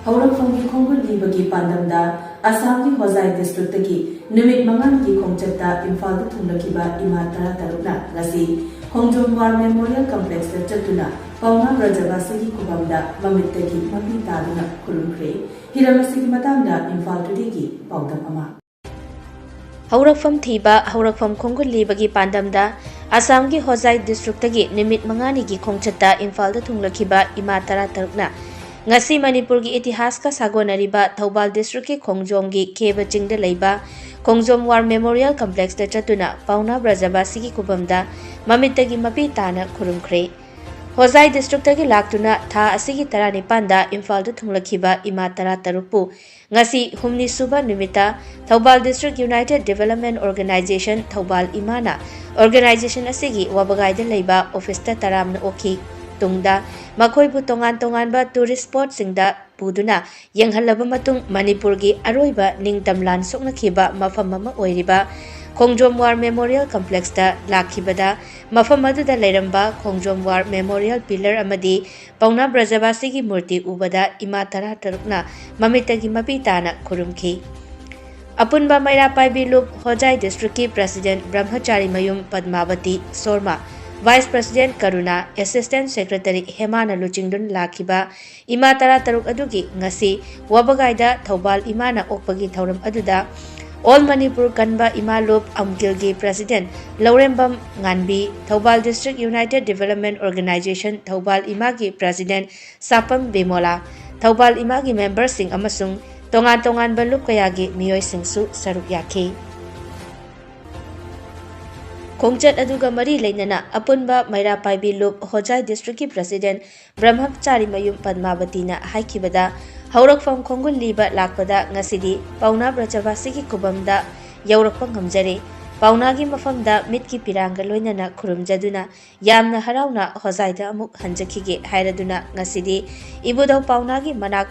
ꯍꯧꯔꯛꯐꯝꯒꯤ ꯈꯣꯡꯒꯨꯜꯂꯤꯕꯒꯤ ꯄꯥꯟꯗꯝꯗ ꯑꯁꯥꯝꯒꯤ ꯍꯣꯖꯥꯏ ꯗꯤꯁꯇ꯭ꯔꯤꯛꯇꯒꯤ ꯅꯨꯃꯤꯠ ꯃꯉꯥꯅꯤꯒꯤ ꯈꯣꯡꯆꯠꯇ ꯏꯝꯐꯥꯜꯗ ꯊꯨꯡꯂꯈꯤꯕ ꯏꯃꯥ 13ꯅ ꯉꯁꯤ ꯈꯣꯡꯖꯣꯝ ꯋꯥꯔ ꯃꯦꯃꯣꯔꯤꯌꯦꯜ ꯀꯝꯄ꯭ꯂꯦꯛꯁꯇ ꯆꯠꯇꯨꯅ ꯄꯥꯎꯅꯥ ꯕ꯭ꯔꯖꯕꯥꯁꯤꯒꯤ ꯈꯨꯕꯝꯗ ꯃꯃꯤꯠꯇꯒꯤ ꯃꯄꯤ ꯇꯥꯗꯨꯅ ꯈꯨꯔꯨꯝꯈ꯭ꯔꯦ꯫ ꯍꯤꯔꯝ ꯑꯁꯤꯒꯤ ꯃꯇꯥꯡꯗ ꯏꯝꯐꯥꯜ ꯇꯨꯗꯦꯒꯤ ꯄꯥꯎꯗꯝ ꯑꯃ꯫ ꯍꯧꯔꯛꯐꯝ ꯊꯤꯕ ꯍꯧꯔꯛꯐꯝ ꯈꯣꯡꯒꯨꯜꯂꯤꯕꯒꯤ ꯄꯥꯟꯗꯝꯗ ꯑꯁꯥꯝꯒꯤ ꯍꯣꯖꯥꯏ ꯗꯤꯁꯇ꯭ꯔꯤꯛꯇꯒꯤ ꯅꯨꯃꯤꯠ ꯃꯉꯥꯅꯤꯒꯤ ꯈꯣꯡꯆꯠꯇ ꯏꯝꯐꯥꯜꯗ ꯊꯨꯡꯂꯈꯤꯕ ꯏꯃꯥ 13ꯅ ꯉꯁꯤ ꯃꯅꯤꯄꯨꯔꯒꯤ ꯏꯇꯤꯍꯥꯁꯀ ꯁꯥꯒꯣꯟꯅꯔꯤꯕ ꯊꯧꯕꯥꯜ ꯗꯤꯁꯇ꯭ꯔꯤꯛꯀꯤ ꯈꯣꯡꯖꯣꯝꯒꯤ ꯈꯦꯕ ꯆꯤꯡꯗ ꯂꯩꯕ ꯈꯣꯡꯖꯣꯝ ꯋꯥꯔ ꯃꯦꯃꯣꯔꯤꯌꯦꯜ ꯀꯝꯄ꯭ꯂꯦꯛꯁꯇ ꯆꯠꯇꯨꯅ ꯄꯥꯎꯅꯥ ꯕ꯭ꯔꯖꯕꯥꯁꯤꯒꯤ ꯈꯨꯕꯝꯗ ꯃꯃꯤꯠꯇꯒꯤ ꯃꯄꯤ ꯇꯥꯅ ꯈꯨꯔꯨꯝꯈ꯭ꯔꯦ꯫ ꯍꯣꯖꯥꯏ ꯗꯤꯁꯇ꯭ꯔꯤꯛꯇꯒꯤ ꯂꯥꯛꯇꯨꯅ ꯊꯥ ꯑꯁꯤꯒꯤ 19ꯗ ꯏꯝꯐꯥꯜꯗ ꯊꯨꯡꯂꯈꯤꯕ ꯏꯃꯥ 13ꯄꯨ ꯉꯁꯤ ꯍꯨꯝꯅꯤ ꯁꯨꯕ ꯅꯨꯃꯤꯠꯇ ꯊꯧꯕꯥꯜ ꯗꯤꯁꯇ꯭ꯔꯤꯛ ꯌꯨꯅꯥꯏꯇꯦꯗ ꯗꯤꯚꯦꯂꯞꯃꯦꯟꯠ ꯑꯣꯔꯒꯅꯥꯏꯖꯦꯁꯟ ꯊꯧꯕꯥꯜ ꯏꯃꯥꯅ ꯑꯣꯔꯒꯅꯥꯏꯖꯦꯁꯟ ꯑꯁꯤꯒꯤ ꯋꯥꯕꯒꯥꯏꯗ ꯂꯩꯕ ꯑꯣꯐꯤꯁꯇ ꯇꯔꯥꯝꯅ ꯑꯣꯛꯈꯤ꯫ ꯇꯨꯡꯗ ꯃꯈꯣꯏꯕꯨ ꯇꯣꯉꯥꯟ-ꯇꯣꯉꯥꯟꯕ ꯇꯨꯔꯤꯁ ꯁ꯭ꯄꯣꯠꯁꯤꯡꯗ ꯄꯨꯗꯨꯅ ꯌꯦꯡꯍꯜꯂꯕ ꯃꯇꯨꯡ ꯃꯅꯤꯄꯨꯔꯒꯤ ꯑꯔꯣꯏꯕ ꯅꯤꯡꯇꯝ ꯂꯥꯟ ꯁꯣꯛꯅꯈꯤꯕ ꯃꯐꯝ ꯑꯃ ꯑꯣꯏꯔꯤꯕ ꯈꯣꯡꯖꯣꯝ ꯋꯥꯔ ꯃꯦꯃꯣꯔꯤꯌꯦꯜ ꯀꯝꯄ꯭ꯂꯦꯛꯁꯇ ꯂꯥꯛꯈꯤꯕꯗ ꯃꯐꯝ ꯑꯗꯨꯗ ꯂꯩꯔꯝꯕ ꯈꯣꯡꯖꯣꯝ ꯋꯥꯔ ꯃꯦꯃꯣꯔꯤꯌꯦꯜ ꯄꯤꯂꯔ ꯑꯃꯗꯤ ꯄꯥꯎꯅꯥ ꯕ꯭ꯔꯖꯕꯥꯁꯤꯒꯤ ꯃꯨꯔꯇꯤ ꯎꯕꯗ ꯏꯃꯥ 13ꯅ ꯃꯃꯤꯠꯇꯒꯤ ꯃꯄꯤ ꯇꯥꯅ ꯈꯨꯔꯨꯝꯈꯤ꯫ ꯑꯄꯨꯟꯕ ꯃꯩꯔꯥ ꯄꯥꯏꯕꯤ ꯂꯨꯞ ꯍꯣꯖꯥꯏ ꯗꯤꯁꯇ꯭ꯔꯤꯛꯀꯤ ꯄ꯭ꯔꯁꯤꯗꯦꯟꯠ ꯕ꯭ꯔꯍ꯭ꯃꯆꯥꯔꯤꯃꯌꯨꯝ ꯄꯗꯃꯥꯕꯇꯤ ꯁꯣꯔꯃ, vice president Karuna, assistant secretary ꯍꯦꯃꯥꯅ ꯂꯨꯆꯤꯡꯗꯨꯅ ꯂꯥꯛꯈꯤꯕ ꯏꯃꯥ 13 ꯑꯗꯨꯒꯤ ꯉꯁꯤ ꯋꯥꯕꯒꯥꯏꯗ ꯊꯧꯕꯥꯜ ꯏꯃꯥꯅ ꯑꯣꯛꯄꯒꯤ ꯊꯧꯔꯝ ꯑꯗꯨꯗ ꯑꯣꯜ ꯃꯅꯤꯄꯨꯔ ꯀꯟꯕ ꯏꯃꯥ ꯂꯨꯞ ꯑꯃꯨꯜꯒꯤ president Lourembam Nganbi, Thoubal district united development organisation Thoubal ꯏꯃꯥꯒꯤ ꯄ꯭ꯔꯁꯤꯗꯦꯟꯠ ꯁꯥꯄꯝ ꯕꯤꯃꯣꯂꯥ, ꯊꯧꯕꯥꯜ ꯏꯃꯥꯒꯤ ꯃꯦꯝꯕꯔꯁꯤꯡ ꯑꯃꯁꯨꯡ ꯇꯣꯉꯥꯟ-ꯇꯣꯉꯥꯟꯕ ꯂꯨꯞ ꯀꯌꯥꯒꯤ ꯃꯤꯑꯣꯏꯁꯤꯡꯁꯨ ꯁꯔꯨꯛ ꯌꯥꯈꯤ꯫ ꯈꯣꯡꯆꯠ ꯑꯗꯨꯒ ꯃꯔꯤ ꯂꯩꯅꯅ ꯑꯄꯨꯟꯕ ꯃꯩꯔꯥ ꯄꯥꯏꯕꯤ ꯂꯨꯞ ꯍꯣꯖꯥꯏ ꯗꯤꯁꯇ꯭ꯔꯤꯛꯀꯤ ꯄ꯭ꯔꯁꯤꯗꯦꯟꯠ ꯕ꯭ꯔꯍ꯭ꯃꯆꯥꯔꯤꯃꯌꯨꯝ ꯄꯗꯃꯥꯕꯇꯤꯅ ꯍꯥꯏꯈꯤꯕꯗ ꯍꯧꯔꯛꯐꯝ ꯈꯣꯡꯒꯨꯜꯂꯤꯕ ꯂꯥꯛꯄꯗ ꯉꯁꯤꯗꯤ ꯄꯥꯎꯅꯥ ꯕ꯭ꯔꯖꯕꯥꯁꯤꯒꯤ ꯈꯨꯕꯝꯗ ꯌꯧꯔꯛꯄ ꯉꯝꯖꯔꯦ꯫ ꯄꯥꯎꯅꯥꯒꯤ ꯃꯐꯝꯗ ꯃꯤꯠꯀꯤ ꯄꯤꯔꯥꯡꯒ ꯂꯣꯏꯅꯅ ꯈꯨꯔꯨꯝꯖꯗꯨꯅ ꯌꯥꯝꯅ ꯍꯔꯥꯎꯅ ꯍꯣꯖꯥꯏꯗ ꯑꯃꯨꯛ ꯍꯟꯖꯈꯤꯒꯦ ꯍꯥꯏꯔꯗꯨꯅ ꯉꯁꯤꯗꯤ ꯏꯕꯨꯙꯧ ꯄꯥꯎꯅꯥꯒꯤ ꯃꯅꯥꯛ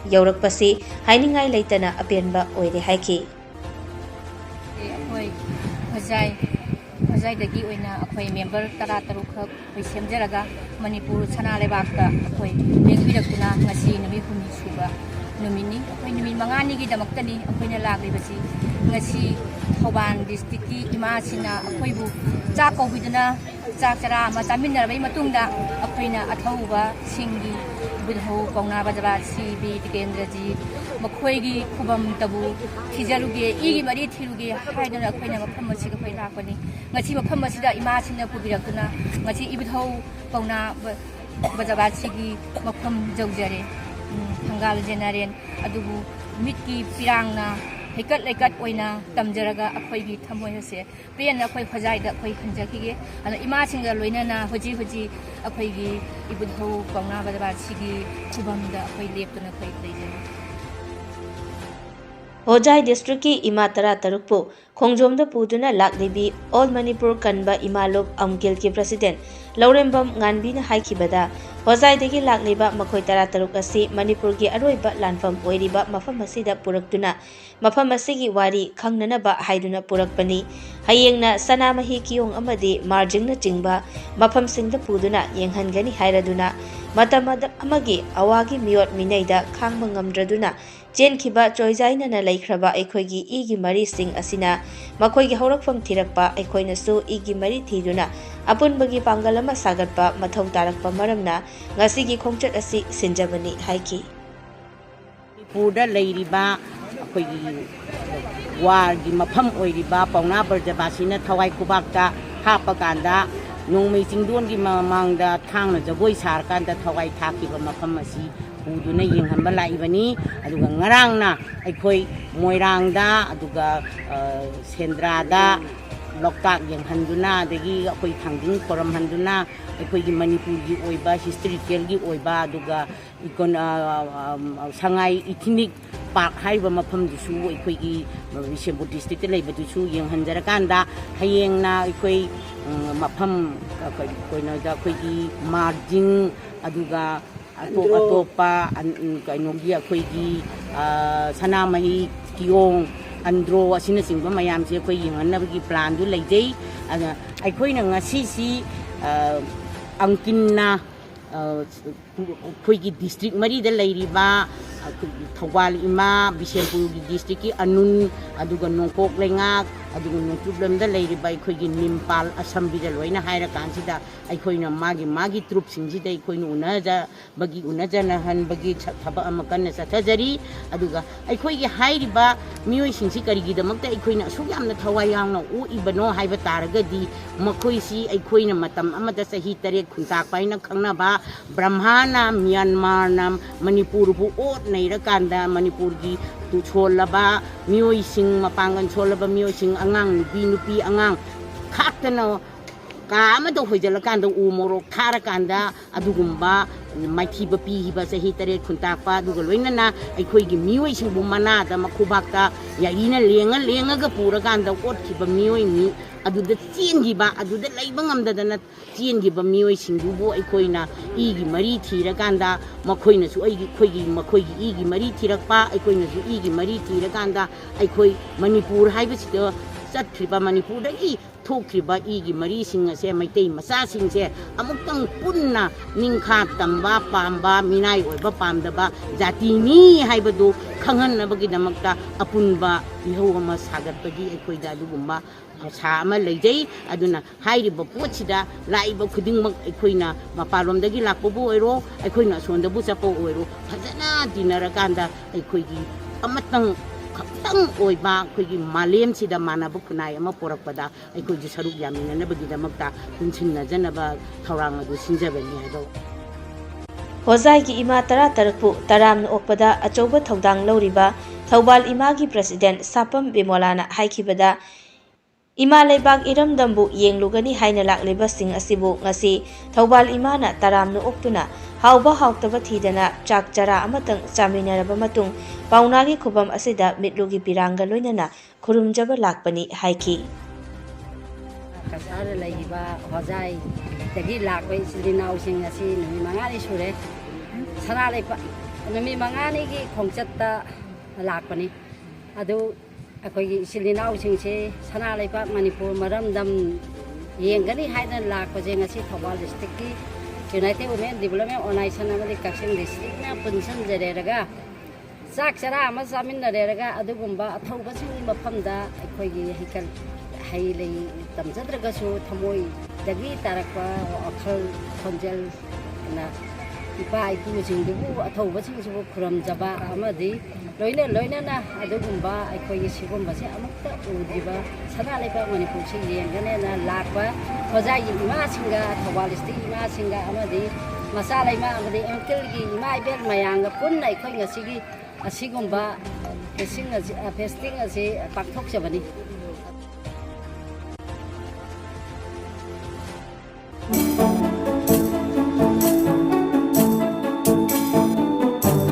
ꯌꯧꯔꯛꯄꯁꯤ ꯍꯥꯏꯅꯤꯡꯉꯥꯏ ꯂꯩꯇꯅ ꯑꯄꯦꯟꯕ ꯑꯣꯏꯔꯦ ꯍꯥꯏꯈꯤ꯫ ꯍꯣꯖꯥꯏꯗꯒꯤ ꯑꯣꯏꯅ ꯑꯩꯈꯣꯏ ꯃꯦꯝꯕꯔ 13 ꯈꯛ ꯑꯩꯈꯣꯏ ꯁꯦꯝꯖꯔꯒ ꯃꯅꯤꯄꯨꯔ ꯁꯅꯥ ꯂꯩꯕꯥꯛꯇ ꯑꯩꯈꯣꯏ ꯂꯦꯡꯕꯤꯔꯛꯇꯨꯅ ꯉꯁꯤ ꯅꯨꯃꯤꯠ 9 ꯁꯨꯕ ꯅꯨꯃꯤꯠꯅꯤ꯫ ꯑꯩꯈꯣꯏ ꯅꯨꯃꯤꯠ 5ꯅꯤꯒꯤꯗꯃꯛꯇꯅꯤ ꯑꯩꯈꯣꯏꯅ ꯂꯥꯛꯂꯤꯕꯁꯤ꯫ ꯉꯁꯤ ꯊꯧꯕꯥꯜ ꯗꯤꯁꯇ꯭ꯔꯤꯛꯀꯤ ꯏꯃꯥꯁꯤꯡꯅ ꯑꯩꯈꯣꯏꯕꯨ ꯆꯥꯛ ꯀꯧꯕꯤꯗꯨꯅ ꯆꯥꯛ ꯆꯔꯥ ꯑꯃ ꯆꯥꯃꯤꯟꯅꯔꯕꯒꯤ ꯃꯇꯨꯡꯗ ꯑꯩꯈꯣꯏꯅ ꯑꯊꯧꯕ ꯁꯤꯡꯒꯤ ꯏꯕꯨꯙꯧ ꯄꯥꯎꯅꯥ ꯕ꯭ꯔꯖꯕꯥꯁꯤ ꯕꯤꯔ ꯇꯤꯀꯦꯟꯗ꯭ꯔꯖꯤ ꯃꯈꯣꯏꯒꯤ ꯈꯨꯕꯝꯇꯕꯨ ꯊꯤꯖꯔꯨꯒꯦ, ꯏꯒꯤ ꯃꯔꯤ ꯊꯤꯔꯨꯒꯦ ꯍꯥꯏꯗꯨꯅ ꯑꯩꯈꯣꯏꯅ ꯃꯐꯝ ꯑꯁꯤꯗ ꯑꯩꯈꯣꯏ ꯂꯥꯛꯄꯅꯤ꯫ ꯉꯁꯤ ꯃꯐꯝ ꯑꯁꯤꯗ ꯏꯃꯥꯁꯤꯡꯅ ꯄꯨꯕꯤꯔꯛꯇꯨꯅ ꯉꯁꯤ ꯏꯕꯨꯙꯧ ꯄꯥꯎꯅꯥ ꯕ꯭ꯔꯖꯕꯥꯁꯤꯒꯤ ꯃꯐꯝ ꯌꯧꯖꯔꯦ꯫ ꯊꯪꯒꯥꯜ ꯖꯦꯅꯔꯦꯜ ꯑꯗꯨꯕꯨ ꯃꯤꯠꯀꯤ ꯄꯤꯔꯥꯡꯅ ꯍꯩꯀꯠ ꯂꯩꯀꯠ ꯑꯣꯏꯅ ꯇꯝꯖꯔꯒ ꯑꯩꯈꯣꯏꯒꯤ ꯊꯃꯣꯏ ꯑꯁꯦ ꯄꯦꯟꯅ ꯑꯩꯈꯣꯏ ꯍꯣꯖꯥꯏꯗ ꯑꯩꯈꯣꯏ ꯍꯟꯖꯈꯤꯒꯦ꯫ ꯑꯗꯨꯅ ꯏꯃꯥꯁꯤꯡꯒ ꯂꯣꯏꯅꯅ ꯍꯧꯖꯤꯛ ꯑꯩꯈꯣꯏꯒꯤ ꯏꯕꯨꯙꯧ ꯄꯥꯎꯅꯥ ꯕ꯭ꯔꯖꯕꯥꯁꯤꯒꯤ ꯈꯨꯕꯝꯗ ꯑꯩꯈꯣꯏ ꯂꯦꯞꯇꯨꯅ ꯑꯩꯈꯣꯏ ꯂꯩꯖꯔꯤ꯫ ꯍꯣꯖꯥꯏ ꯗꯤꯁꯇ꯭ꯔꯤꯛꯀꯤ ꯏꯃꯥ 13ꯄꯨ ꯈꯣꯡꯖꯣꯝꯗ ꯄꯨꯗꯨꯅ ꯂꯥꯛꯂꯤꯕꯤ ꯑꯣꯜ ꯃꯅꯤꯄꯨꯔ ꯀꯟꯕ ꯏꯃꯥ ꯂꯨꯞ ꯑꯃꯨꯜꯒꯤ ꯄ꯭ꯔꯁꯤꯗꯦꯟꯠ ꯂꯧꯔꯦꯝꯕꯝ ꯉꯥꯟꯕꯤꯅ ꯍꯥꯏꯈꯤꯕꯗ ꯍꯣꯖꯥꯏꯗꯒꯤ ꯂꯥꯛꯂꯤꯕ ꯃꯈꯣꯏ 13 ꯑꯁꯤ ꯃꯅꯤꯄꯨꯔꯒꯤ ꯑꯔꯣꯏꯕ ꯂꯥꯟꯐꯝ ꯑꯣꯏꯔꯤꯕ ꯃꯐꯝ ꯑꯁꯤꯗ ꯄꯨꯔꯛꯇꯨꯅ ꯃꯐꯝ ꯑꯁꯤꯒꯤ ꯋꯥꯔꯤ ꯈꯪꯅꯅꯕ ꯍꯥꯏꯗꯨꯅ ꯄꯨꯔꯛꯄꯅꯤ꯫ ꯍꯌꯦꯡꯅ ꯁꯅꯥꯃꯍꯤ ꯀꯤꯌꯣꯡ ꯑꯃꯗꯤ ꯃꯥꯔꯖꯤꯡꯅꯆꯤꯡꯕ ꯃꯐꯝꯁꯤꯡꯗ ꯄꯨꯗꯨꯅ ꯌꯦꯡꯍꯟꯒꯅꯤ ꯍꯥꯏꯔꯗꯨꯅ ꯃꯇꯝ ꯑꯃꯒꯤ ꯑꯋꯥꯒꯤ ꯃꯤꯑꯣꯠ ꯃꯤꯅꯩꯗ ꯈꯥꯡꯕ ꯉꯝꯗ꯭ꯔꯗꯨꯅ ꯆꯦꯟꯈꯤꯕ ꯆꯣꯏꯖꯥꯏꯅꯅ ꯂꯩꯈ꯭ꯔꯕ ꯑꯩꯈꯣꯏꯒꯤ ꯏꯒꯤ ꯃꯔꯤꯁꯤꯡ ꯑꯁꯤꯅ ꯃꯈꯣꯏꯒꯤ ꯍꯧꯔꯛꯐꯝ ꯊꯤꯔꯛꯄ ꯑꯩꯈꯣꯏꯅꯁꯨ ꯏꯒꯤ ꯃꯔꯤ ꯊꯤꯗꯨꯅ ꯑꯄꯨꯟꯕꯒꯤ ꯄꯥꯡꯒꯜ ꯑꯃ ꯁꯥꯒꯠꯄ ꯃꯊꯧ ꯇꯥꯔꯛꯄ ꯃꯔꯝꯅ ꯉꯁꯤꯒꯤ ꯈꯣꯡꯆꯠ ꯑꯁꯤ ꯁꯤꯟꯖꯕꯅꯤ ꯍꯥꯏꯈꯤ꯫ ꯃꯅꯤꯄꯨꯔꯗ ꯂꯩꯔꯤꯕ ꯑꯩꯈꯣꯏꯒꯤ ꯋꯥꯔꯒꯤ ꯃꯐꯝ ꯑꯣꯏꯔꯤꯕ ꯄꯥꯎꯅꯥ ꯕ꯭ꯔꯖꯕꯥꯁꯤꯅ ꯊꯋꯥꯏ ꯈꯨꯕꯥꯛꯇ ꯍꯥꯞꯄ ꯀꯥꯟꯗ ꯅꯣꯡꯃꯩ ꯆꯤꯡꯗꯣꯟꯒꯤ ꯃꯃꯥꯡꯗ ꯊꯥꯡꯅ ꯖꯒꯣꯏ ꯁꯥꯔꯀꯥꯟꯗ ꯊꯋꯥꯏ ꯊꯥꯈꯤꯕ ꯃꯐꯝ ꯑꯁꯤ ꯄꯨꯗꯨꯅ ꯌꯦꯡꯍꯟꯕ ꯂꯥꯛꯏꯕꯅꯤ꯫ ꯑꯗꯨꯒ ꯉꯔꯥꯡꯅ ꯑꯩꯈꯣꯏ ꯃꯣꯏꯔꯥꯡꯗ ꯑꯗꯨꯒ ꯁꯦꯟꯗ꯭ꯔꯥꯗ ꯂꯣꯛꯇꯥꯛ ꯌꯦꯡꯍꯟꯗꯨꯅ ꯑꯗꯒꯤ ꯑꯩꯈꯣꯏ ꯊꯥꯡꯖꯤꯡ ꯈꯣꯏꯔꯝꯍꯟꯗꯨꯅ ꯑꯩꯈꯣꯏꯒꯤ ꯃꯅꯤꯄꯨꯔꯒꯤ ꯑꯣꯏꯕ ꯍꯤꯁꯇꯣꯔꯤꯀꯦꯜꯒꯤ ꯑꯣꯏꯕ ꯑꯗꯨꯒ ꯁꯉꯥꯏ ꯏꯊꯤꯅꯤꯛ ꯄꯥꯔꯛ ꯍꯥꯏꯔꯤꯕ ꯃꯐꯝꯗꯨꯁꯨ ꯑꯩꯈꯣꯏꯒꯤ ꯕꯤꯁꯦꯝꯄꯨꯔ ꯗꯤꯁꯇ꯭ꯔꯤꯛꯇ ꯂꯩꯕꯗꯨꯁꯨ ꯌꯦꯡꯍꯟꯖꯔꯀꯥꯟꯗ ꯍꯌꯦꯡꯅ ꯑꯩꯈꯣꯏ ꯃꯐꯝ ꯀꯩꯅꯣꯗ ꯑꯩꯈꯣꯏꯒꯤ ꯃꯥꯔꯖꯤꯡ ꯑꯗꯨꯒ ꯑꯇꯣꯞꯄ ꯀꯩꯅꯣꯒꯤ ꯑꯩꯈꯣꯏꯒꯤ ꯁꯅꯥꯃꯍꯤ ꯀꯤꯌꯣꯡ ꯑꯟꯗ꯭ꯔꯣ ꯑꯁꯤꯅꯆꯤꯡꯕ ꯃꯌꯥꯝꯁꯦ ꯑꯩꯈꯣꯏ ꯌꯦꯡꯍꯟꯅꯕꯒꯤ ꯄ꯭ꯂꯥꯟꯗꯨ ꯂꯩꯖꯩ꯫ ꯑꯗꯨꯅ ꯑꯩꯈꯣꯏꯅ ꯉꯁꯤꯁꯤ ꯑꯪꯀꯤꯟꯅ ꯑꯩꯈꯣꯏꯒꯤ ꯗꯤꯁꯇ꯭ꯔꯤꯛ 10ꯗ ꯂꯩꯔꯤꯕ Thawal Ima Bishenpurgi district ki Anun aduga Nongkok Lengak aduga Nongtublamda leiriba aikoigi Nimpal Assembly da loina haira kansida aikoina magi troop singsida aikoina unajana han bagi thaba amakan sathajari aduga aikoigi hairiba mioi singsi karigi damakta aikoina asuk yamna thawai yangna u ibano haiba taragadi makoisi aikoina matam amada sahi tare khuntak paina khangnaba Brahmana Myanmar nam Manipur bu ot nairаканда Manipurgi tu cholaba mioi sing mapangan cholaba mioi sing angang nupi angang khaktana ka amado hoijalakanda umoro kharakanda adugumba maithiba pihiba sahi tare khuntakpa aduga loinana aikoigi mioi sing bu manada makhubakta yaina lenga ga purakanda otkhiba mioi mi aduda chiengiba aduda leiba ngamdadana chiengiba mioi singdubu aikoina igi mari thirakanda makoina su aigi makoigi igi mari thirakpa aikoina su igi mari thirakanda aikoi Manipur haibasida chatkriba Manipur dagi thokriba igi mari singa se maitei masa singse amuktang punna ningkha tamba pamba minai oiba pamdaba jati ni haibadu khanghanabagi damakta apunba ihau ama sagatpagi aikoida adugumba sa ama leijai aduna hairiba pochida laiba khudingmak aikoina mapalomdagi lakpobu oiro aikoina sondabu chapo oiro phajana dinarakanda aikoigi amatang khaptang oiba aikoigi malem sida manaba khunai ama porakpada aikoigi saruk yaminanabagi damakta punsinna janaba thawrang adu sinjabani haido Hozai ki ima tara tarakpu taram okpada achauba thaudang lauriba Thawbal Imagi President Sapam Bimolana haikibada Ima leibak iramdambu yenglugani haina lakleba sing asibu ngasi Thawbal Imana taramnu oktuna hauba hautaba thidana chak chara amatang chaminaraba matung paunagi khubam asida mitlugi piranga loinana khurumjaba lakpani haiki Kasar laiba Hozai dagi lakpai silinau sing asi numi mangani sure sana laiba numi mangani gi khongchatta lakpani adu akhoi silinau sing se sana laiba Manipur maramdam yengani haina lakpa je ngasi Thawbal district ki United Women Development Organization amadi Kaksing district na punsan jereraga sak chara ama samin nareraga adugumba athauba sing mafamda akhoi gi hikal hailei tamjadragasu thamoi dagi tarakwa akhal khonjel na ipa ipu singdubu athauba singsubu khuramjaba amadi loina na adugumba akhoi sigumba se amukta udiba sana leiba Manipur se yengane na lakwa Hozai ima singa Thawbal district ima singa amadi masala ima amadi uncle gi ima ibel mayanga punna akhoi ngasigi asigumba festing ase pakthok jabani